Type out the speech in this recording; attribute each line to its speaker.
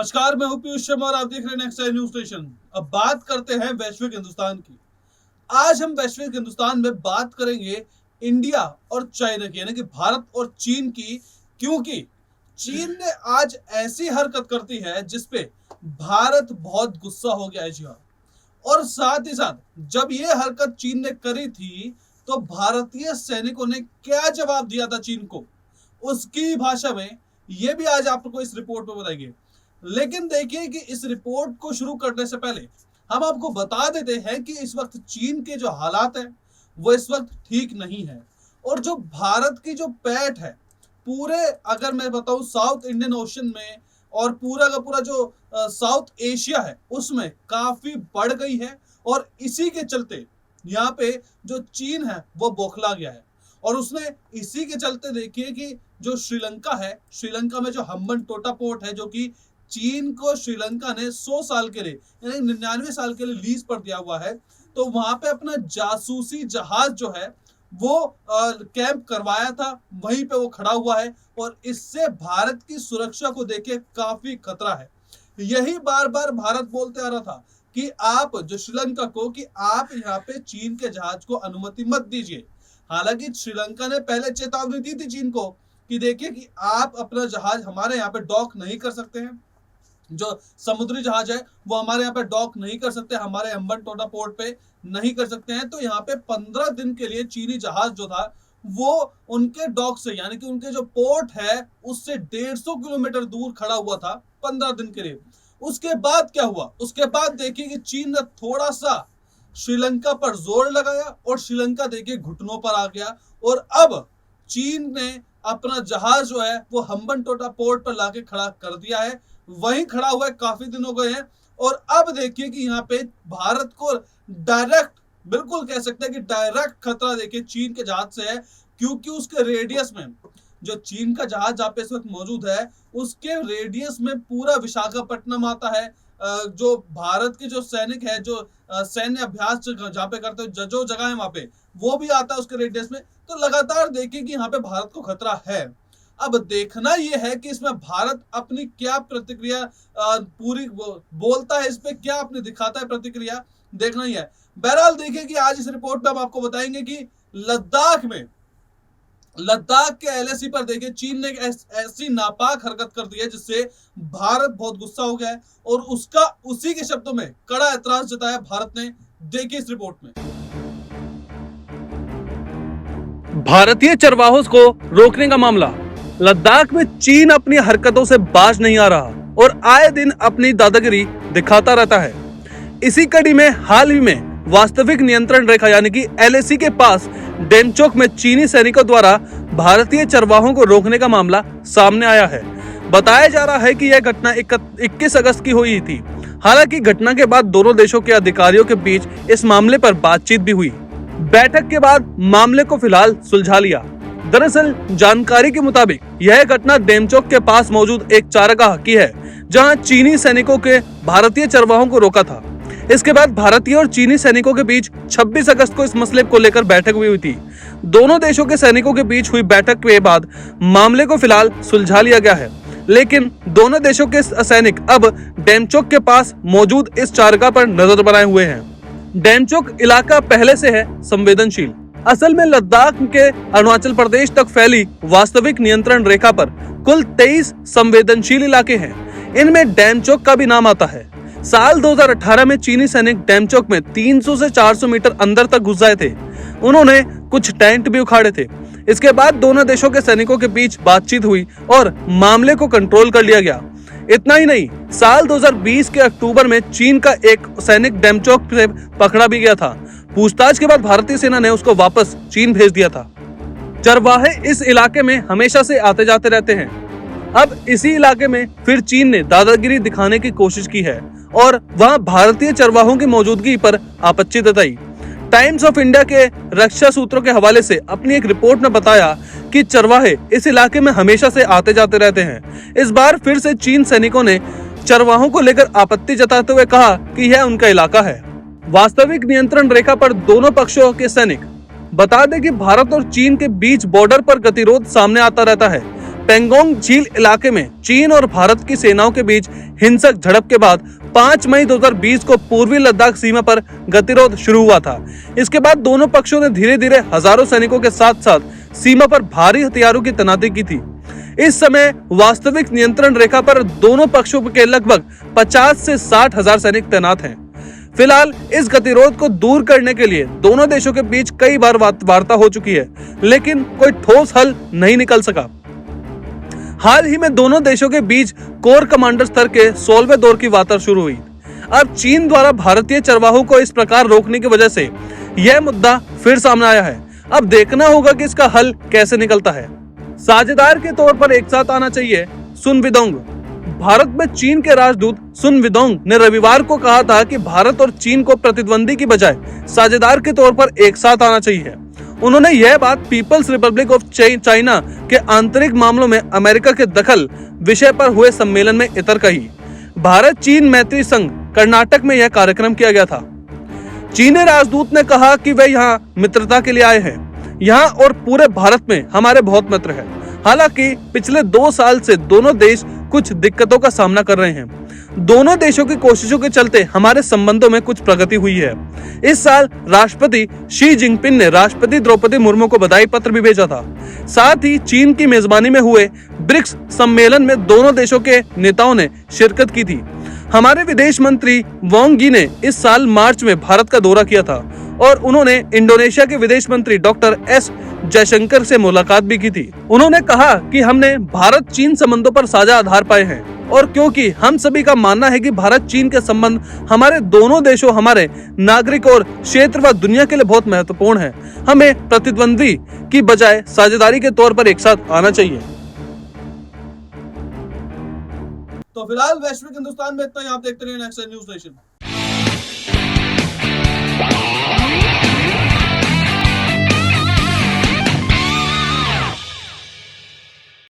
Speaker 1: नमस्कार, मैं हूं पीयूष शर्मा और आप देख रहे हैं नेक्स्ट टाइम न्यूज स्टेशन। अब बात करते हैं वैश्विक हिंदुस्तान की। आज हम वैश्विक हिंदुस्तान में बात करेंगे इंडिया और चाइना की, यानी कि भारत और चीन की, क्योंकि चीन ने आज ऐसी हरकत करती है जिसपे भारत बहुत गुस्सा हो गया है। जी हाँ, और साथ ही साथ जब ये हरकत चीन ने करी थी तो भारतीय सैनिकों ने क्या जवाब दिया था चीन को, उसकी भाषा में ये भी आज आपको इस रिपोर्ट में बताएंगे। लेकिन देखिए कि इस रिपोर्ट को शुरू करने से पहले हम आपको बता देते हैं कि इस वक्त चीन के जो हालात हैं वो इस वक्त ठीक नहीं है, और जो भारत की जो पैठ है पूरे, अगर मैं बताऊं, साउथ इंडियन ओशन में और पूरा का पूरा जो साउथ एशिया है उसमें काफी बढ़ गई है। और इसी के चलते यहाँ पे जो चीन है वो बौखला गया है, और उसने इसी के चलते देखिए कि जो श्रीलंका है, श्रीलंका में जो हम्बनटोटा पोर्ट है, जो कि चीन को श्रीलंका ने 100 साल के लिए यानी 99 साल के लिए लीज पर दिया हुआ है, तो वहां पे अपना जासूसी जहाज जो है वो कैंप करवाया था, वहीं पे वो खड़ा हुआ है, और इससे भारत की सुरक्षा को देखे काफी खतरा है। यही बार बार भारत बोलते आ रहा था कि आप जो श्रीलंका को, कि आप यहाँ पे चीन के जहाज को अनुमति मत दीजिए। हालांकि श्रीलंका ने पहले चेतावनी दी थी चीन को कि देखिए कि आप अपना जहाज हमारे यहाँ पे डॉक नहीं कर सकते हैं, जो समुद्री जहाज है वो हमारे यहाँ पे डॉक नहीं कर सकते, हमारे हम्बनटोटा पोर्ट पे नहीं कर सकते हैं। तो यहाँ पे 15 दिन के लिए चीनी जहाज जो था वो उनके डॉक से, यानी कि उनके जो पोर्ट है उससे 150 किलोमीटर दूर खड़ा हुआ था 15 दिन के लिए। उसके बाद क्या हुआ, उसके बाद देखिए कि चीन ने थोड़ा सा श्रीलंका पर जोर लगाया और श्रीलंका देखिए घुटनों पर आ गया, और अब चीन ने अपना जहाज जो है वो हम्बनटोटा पोर्ट पर लाके खड़ा कर दिया है, वहीं खड़ा हुआ है, काफी दिन हो गए हैं। और अब देखिए कि यहाँ पे भारत को डायरेक्ट, बिल्कुल कह सकते हैं कि डायरेक्ट खतरा देखिए चीन के जहाज से है, क्योंकि उसके रेडियस में, जो चीन का जहाज जहाँ पे इस वक्त मौजूद है उसके रेडियस में पूरा विशाखापट्टनम आता है। जो भारत के जो सैनिक है, जो सैन्य अभ्यास जहाँ पे करते हैं, जो जगह है वहां पे वो भी आता है उसके रेडियस में। तो लगातार देखिए कि यहाँ पे भारत को खतरा है। अब देखना यह है कि इसमें भारत अपनी क्या प्रतिक्रिया पूरी बोलता है, इस पे क्या अपनी दिखाता है प्रतिक्रिया, देखना ही है। बहरहाल देखिए कि आज इस रिपोर्ट में हम आपको बताएंगे कि लद्दाख के एलएसी पर देखिए चीन ने एक ऐसी नापाक हरकत कर दी है जिससे भारत बहुत गुस्सा हो गया है, और उसका उसी के शब्दों में कड़ा ऐतराज जताया भारत ने। देखिए इस रिपोर्ट में।
Speaker 2: भारतीय चरवाहों को रोकने का मामला। लद्दाख में चीन अपनी हरकतों से बाज नहीं आ रहा और आए दिन अपनी दादागिरी दिखाता रहता है। इसी कड़ी में हाल ही में वास्तविक नियंत्रण रेखा यानी कि एलएसी के पास डेमचोक में चीनी सैनिकों द्वारा भारतीय चरवाहों को रोकने का मामला सामने आया है। बताया जा रहा है कि यह घटना 21 अगस्त की हुई थी। हालांकि घटना के बाद दोनों देशों के अधिकारियों के बीच इस मामले पर बातचीत भी हुई। बैठक के बाद मामले को फिलहाल सुलझा लिया। दरअसल जानकारी के मुताबिक यह घटना डेमचोक के पास मौजूद एक चारागाह की है, जहां चीनी सैनिकों के भारतीय चरवाहों को रोका था। इसके बाद भारतीय और चीनी सैनिकों के बीच 26 अगस्त को इस मसले को लेकर बैठक हुई थी। दोनों देशों के सैनिकों के बीच हुई बैठक के बाद मामले को फिलहाल सुलझा लिया गया है, लेकिन दोनों देशों के सैनिक अब डेमचोक के पास मौजूद इस चारागाह पर नजर बनाए हुए हैं। डेमचोक इलाका पहले से है संवेदनशील। असल में लद्दाख के अरुणाचल प्रदेश तक फैली वास्तविक नियंत्रण रेखा पर कुल 23 संवेदनशील इलाके हैं। इनमें डेमचोक का भी नाम आता है। साल 2018 में चीनी सैनिक डेमचोक में 300 से 400 मीटर अंदर तक घुस गए थे। उन्होंने कुछ टेंट भी उखाड़े थे। इसके बाद दोनों देशों के सैनिकों के बीच बातचीत हुई और मामले को कंट्रोल कर लिया गया। इतना ही नहीं, साल 2020 के अक्टूबर में चीन का एक सैनिक डेमचोक से पकड़ा भी गया था। पूछताछ के बाद भारतीय सेना ने उसको वापस चीन भेज दिया था। चरवाहे इस इलाके में हमेशा से आते जाते रहते हैं। अब इसी इलाके में फिर चीन ने दादागिरी दिखाने की कोशिश की है और वहां भारतीय चरवाहों की मौजूदगी पर आपत्ति जताई। टाइम्स ऑफ इंडिया के रक्षा सूत्रों के हवाले से अपनी एक रिपोर्ट में बताया कि चरवाहे इस इलाके में हमेशा से आते जाते रहते हैं। इस बार फिर से चीन सैनिकों ने चरवाहों को लेकर आपत्ति जताते हुए कहा कि यह उनका इलाका है। वास्तविक नियंत्रण रेखा पर दोनों पक्षों के सैनिक। बता दें कि भारत और चीन के बीच बॉर्डर पर गतिरोध सामने आता रहता है। पेंगोंग झील इलाके में चीन और भारत की सेनाओं के बीच हिंसक झड़प के बाद 5 मई 2020 को पूर्वी लद्दाख सीमा पर गतिरोध शुरू हुआ था। इसके बाद दोनों पक्षों ने धीरे धीरे हजारों सैनिकों के साथ साथ सीमा पर भारी हथियारों की तैनाती की थी। इस समय वास्तविक नियंत्रण रेखा पर दोनों पक्षों के लगभग 50 से 60 हजार सैनिक तैनात हैं। फिलहाल इस गतिरोध को दूर करने के लिए दोनों देशों के बीच कई बार वार्ता हो चुकी है, लेकिन कोई ठोस हल नहीं निकल सका। हाल ही में दोनों देशों के बीच कोर कमांडर स्तर के 16वें दौर की वार्ता शुरू हुई। अब चीन द्वारा भारतीय चरवाहों को इस प्रकार रोकने की वजह से यह मुद्दा फिर सामने आया है। अब देखना होगा कि इसका हल कैसे निकलता है। साझेदार के तौर पर एक साथ आना चाहिए, सुन विदोंग। भारत में चीन के राजदूत सुन विदोंग ने रविवार को कहा था कि भारत और चीन को प्रतिद्वंदी की बजाय साझेदार के तौर पर एक साथ आना चाहिए। उन्होंने यह बात पीपल्स रिपब्लिक ऑफ चाइना के आंतरिक मामलों में अमेरिका के दखल विषय पर हुए सम्मेलन में इतर कही। भारत चीन मैत्री संघ कर्नाटक में यह कार्यक्रम किया गया था। चीनी राजदूत ने कहा कि वे यहाँ मित्रता के लिए आए हैं। यहाँ और पूरे भारत में हमारे बहुत मित्र हैं। हालांकि पिछले 2 साल से दोनों देश कुछ दिक्कतों का सामना कर रहे हैं। दोनों देशों की कोशिशों के चलते हमारे संबंधों में कुछ प्रगति हुई है। इस साल राष्ट्रपति शी जिनपिंग ने राष्ट्रपति द्रौपदी मुर्मू को बधाई पत्र भी भेजा था। साथ ही चीन की मेजबानी में हुए ब्रिक्स सम्मेलन में दोनों देशों के नेताओं ने शिरकत की थी। हमारे विदेश मंत्री वांग यी ने इस साल मार्च में भारत का दौरा किया था और उन्होंने इंडोनेशिया के विदेश मंत्री डॉक्टर एस जयशंकर से मुलाकात भी की थी। उन्होंने कहा कि हमने भारत चीन संबंधों पर साझा आधार पाए हैं और क्योंकि हम सभी का मानना है कि भारत चीन के संबंध हमारे दोनों देशों, हमारे नागरिक और क्षेत्र व दुनिया के लिए बहुत महत्वपूर्ण है, हमें प्रतिद्वंदी की बजाय साझेदारी के तौर पर एक साथ आना चाहिए।
Speaker 1: तो फिलहाल वैश्विक हिंदुस्तान में इतना ही। आप देखते रहिए नेक्स्ट न्यूज नेशन।